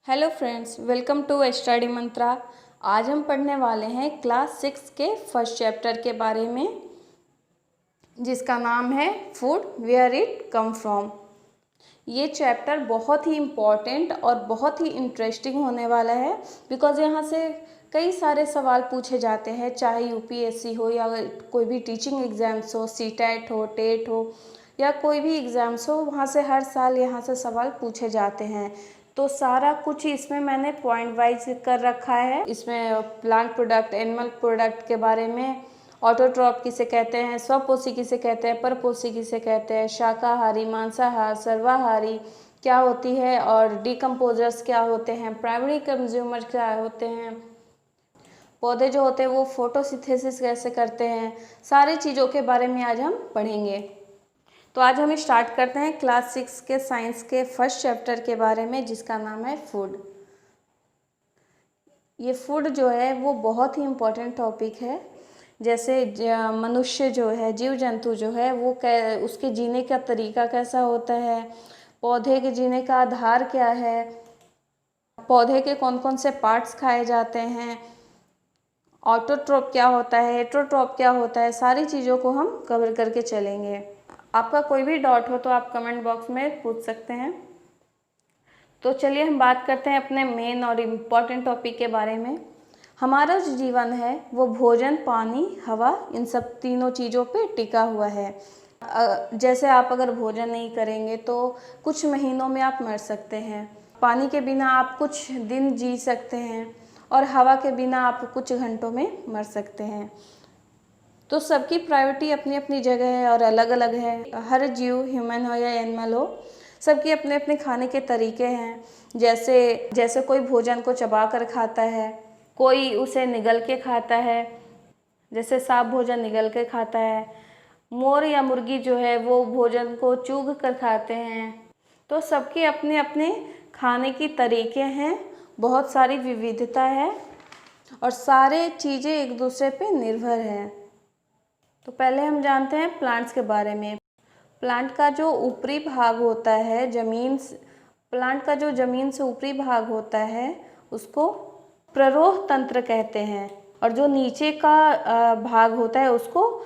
Hello friends, welcome to Study Mantra. आज हम पढ़ने वाले हैं क्लास 6 के फर्स्ट चैप्टर के बारे में, जिसका नाम है food where it come from. ये चैप्टर बहुत ही इम्पॉर्टेंट और बहुत ही इंटरेस्टिंग होने वाला है, बिकॉज़ यहाँ से कई सारे सवाल पूछे जाते हैं, चाहे यूपीएससी हो या कोई भी टीचिंग एग्ज़ाम्स हो, सीटेट हो, टेट हो या कोई भी एग्ज़ाम्स हो, वहाँ से हर साल यहाँ से सवाल पूछे जाते हैं। तो सारा कुछ इसमें मैंने पॉइंट वाइज कर रखा है। इसमें प्लांट प्रोडक्ट, एनिमल प्रोडक्ट के बारे में, ऑटोट्रॉप किसे कहते हैं, स्वपोषी किसे कहते हैं, परपोषी किसे कहते हैं, शाकाहारी, मांसाहार, सर्वाहारी क्या होती है और डिकम्पोजर्स क्या होते हैं, प्राइमरी कंज्यूमर क्या होते हैं, पौधे जो होते हैं वो फोटोसिंथेसिस कैसे करते हैं, सारी चीज़ों के बारे में आज हम पढ़ेंगे। तो आज हम स्टार्ट करते हैं क्लास 6 के साइंस के फर्स्ट चैप्टर के बारे में, जिसका नाम है फूड। ये फूड जो है वो बहुत ही इम्पोर्टेंट टॉपिक है। जैसे मनुष्य जो है, जीव जंतु जो है वो उसके जीने का तरीका कैसा होता है, पौधे के जीने का आधार क्या है, पौधे के कौन कौन से पार्ट्स खाए जाते हैं, ऑटोट्रॉप क्या होता है, हेटेरोट्रॉप क्या होता है, सारी चीज़ों को हम कवर करके चलेंगे। आपका कोई भी डाउट हो तो आप कमेंट बॉक्स में पूछ सकते हैं। तो चलिए हम बात करते हैं अपने मेन और इम्पॉर्टेंट टॉपिक के बारे में। हमारा जो जीवन है वो भोजन, पानी, हवा, इन सब तीनों चीज़ों पे टिका हुआ है। जैसे आप अगर भोजन नहीं करेंगे तो कुछ महीनों में आप मर सकते हैं, पानी के बिना आप कुछ दिन जी सकते हैं और हवा के बिना आप कुछ घंटों में मर सकते हैं। तो सबकी प्रायोरिटी अपनी अपनी जगह है और अलग अलग है। हर जीव, ह्यूमन हो या एनिमल हो, सबके अपने अपने खाने के तरीके हैं। जैसे कोई भोजन को चबा कर खाता है, कोई उसे निगल के खाता है, जैसे सांप भोजन निगल के खाता है, मोर या मुर्गी जो है वो भोजन को चूग कर खाते हैं। तो सबके अपने अपने खाने की तरीके हैं, बहुत सारी विविधता है और सारे चीज़ें एक दूसरे पे निर्भर हैं। तो पहले हम जानते हैं प्लांट्स के बारे में। प्लांट का जो ऊपरी भाग होता है, प्लांट का जो ज़मीन से ऊपरी भाग होता है उसको प्ररोह तंत्र कहते हैं, और जो नीचे का भाग होता है उसको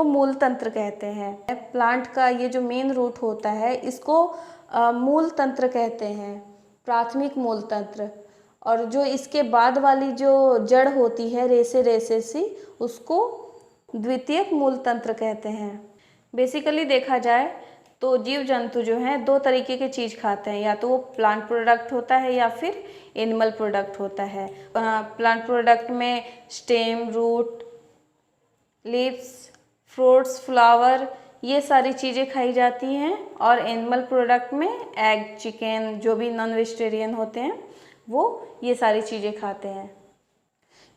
मूल तंत्र कहते हैं। प्लांट का ये जो मेन रूट होता है इसको मूल तंत्र कहते हैं, प्राथमिक मूल तंत्र। और जो इसके बाद वाली जो जड़ होती है, रेसे रेसे सी, उसको द्वितीयक मूल तंत्र कहते हैं। बेसिकली देखा जाए तो जीव जंतु जो हैं दो तरीके की चीज़ खाते हैं, या तो वो प्लांट प्रोडक्ट होता है या फिर एनिमल प्रोडक्ट होता है। प्लांट प्रोडक्ट में stem, root, leaves, fruits, flower, ये सारी चीज़ें खाई जाती हैं। और एनिमल प्रोडक्ट में एग, चिकन, जो भी नॉन वेजिटेरियन होते हैं वो ये सारी चीज़ें खाते हैं।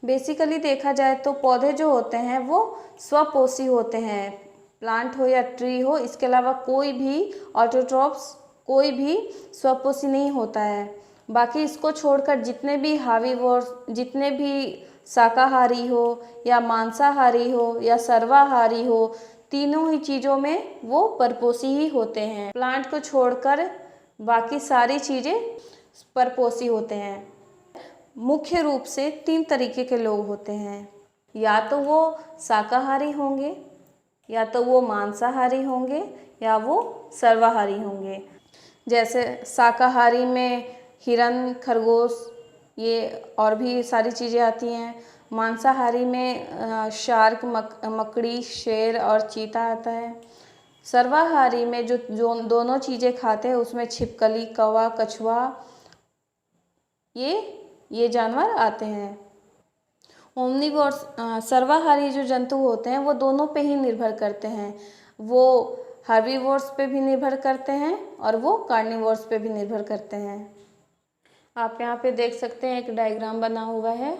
बेसिकली देखा जाए तो पौधे जो होते हैं वो स्वपोषी होते हैं, प्लांट हो या ट्री हो, इसके अलावा कोई भी ऑटोट्रॉप्स, कोई भी स्वपोषी नहीं होता है। बाकी इसको छोड़कर जितने भी शाकाहारी हो या मांसाहारी हो या सर्वाहारी हो, तीनों ही चीज़ों में वो परपोषी ही होते हैं। प्लांट को छोड़कर बाकी सारी चीज़ें परपोषी होते हैं। मुख्य रूप से 3 तरीके के लोग होते हैं, या तो वो शाकाहारी होंगे, या तो वो मांसाहारी होंगे, या वो सर्वाहारी होंगे। जैसे शाकाहारी में हिरन, खरगोश, ये और भी सारी चीज़ें आती हैं। मांसाहारी में शार्क, मकड़ी, शेर और चीता आता है। सर्वाहारी में जो दोनों चीज़ें खाते हैं उसमें छिपकली, कौवा, कछुआ, ये जानवर आते हैं। ओमनिवोर्स, सर्वाहारी जो जंतु होते हैं वो दोनों पे ही निर्भर करते हैं। वो हर्बीवोर्स पे भी निर्भर करते हैं और वो कार्निवोर्स पे भी निर्भर करते हैं। आप यहाँ पे देख सकते हैं एक डायग्राम बना हुआ है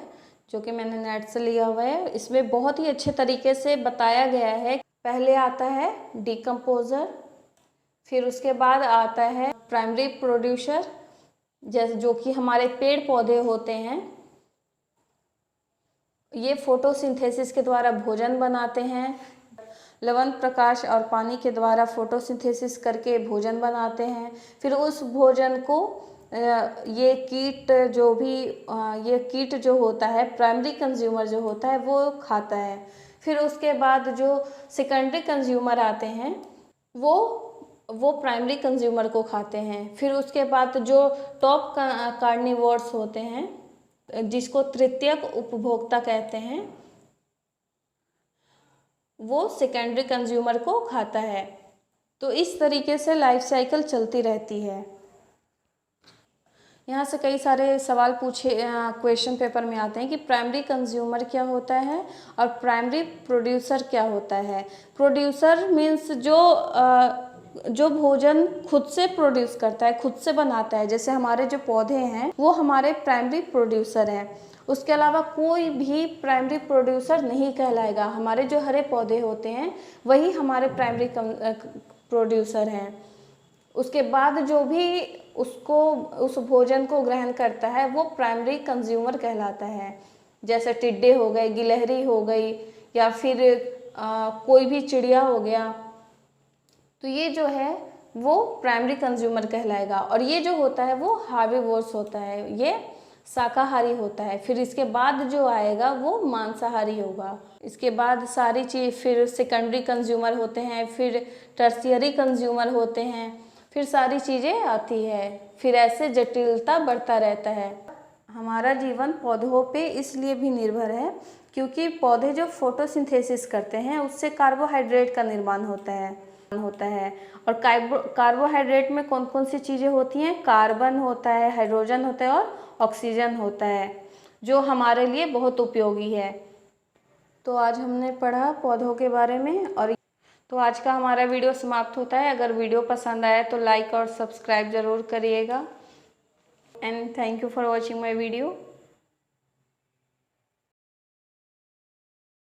जो कि मैंने नेट से लिया हुआ है। इसमें बहुत ही अच्छे तरीके से बताया गया है। पहले आता है डिकम्पोजर, फिर उसके बाद आता है प्राइमरी प्रोड्यूसर, जैसे जो कि हमारे पेड़ पौधे होते हैं। ये फोटोसिंथेसिस के द्वारा भोजन बनाते हैं। लवण, प्रकाश और पानी के द्वारा फोटोसिंथेसिस करके भोजन बनाते हैं। फिर उस भोजन को ये कीट जो भी ये कीट जो होता है, प्राइमरी कंज्यूमर जो होता है वो खाता है। फिर उसके बाद जो सेकेंडरी कंज्यूमर आते हैं वो प्राइमरी कंज्यूमर को खाते हैं। फिर उसके बाद जो टॉप कार्निवोर्स होते हैं, जिसको तृतीयक उपभोक्ता कहते हैं, वो सेकेंडरी कंज्यूमर को खाता है। तो इस तरीके से लाइफ साइकिल चलती रहती है। यहाँ से कई सारे सवाल पूछे क्वेश्चन पेपर में आते हैं कि प्राइमरी कंज्यूमर क्या होता है और प्राइमरी प्रोड्यूसर क्या होता है। प्रोड्यूसर मीन्स जो भोजन खुद से प्रोड्यूस करता है, खुद से बनाता है। जैसे हमारे जो पौधे हैं वो हमारे प्राइमरी प्रोड्यूसर हैं। उसके अलावा कोई भी प्राइमरी प्रोड्यूसर नहीं कहलाएगा। हमारे जो हरे पौधे होते हैं वही हमारे प्राइमरी प्रोड्यूसर हैं। उसके बाद जो भी उस भोजन को ग्रहण करता है वो प्राइमरी कंज्यूमर कहलाता है। जैसे टिड्डे हो गए, गिलहरी हो गई, या फिर कोई भी चिड़िया हो गया, तो ये जो है वो प्राइमरी कंज्यूमर कहलाएगा। और ये जो होता है वो हार्बीवोर्स होता है, ये शाकाहारी होता है। फिर इसके बाद जो आएगा वो मांसाहारी होगा। इसके बाद सारी चीज़, फिर सेकेंडरी कंज्यूमर होते हैं, फिर टर्शियरी कंज्यूमर होते हैं, फिर सारी चीज़ें आती है। फिर ऐसे जटिलता बढ़ता रहता है। हमारा जीवन पौधों पे इसलिए भी निर्भर है क्योंकि पौधे जो फोटोसिंथेसिस करते हैं उससे कार्बोहाइड्रेट का निर्माण होता है। और कार्बोहाइड्रेट में कौन कौन सी चीज़ें होती हैं? कार्बन होता है, हाइड्रोजन होता है और ऑक्सीजन होता है, जो हमारे लिए बहुत उपयोगी है। तो आज हमने पढ़ा पौधों के बारे में। और तो आज का हमारा वीडियो समाप्त होता है। अगर वीडियो पसंद आया तो लाइक और सब्सक्राइब ज़रूर करिएगा। And thank you for watching my video.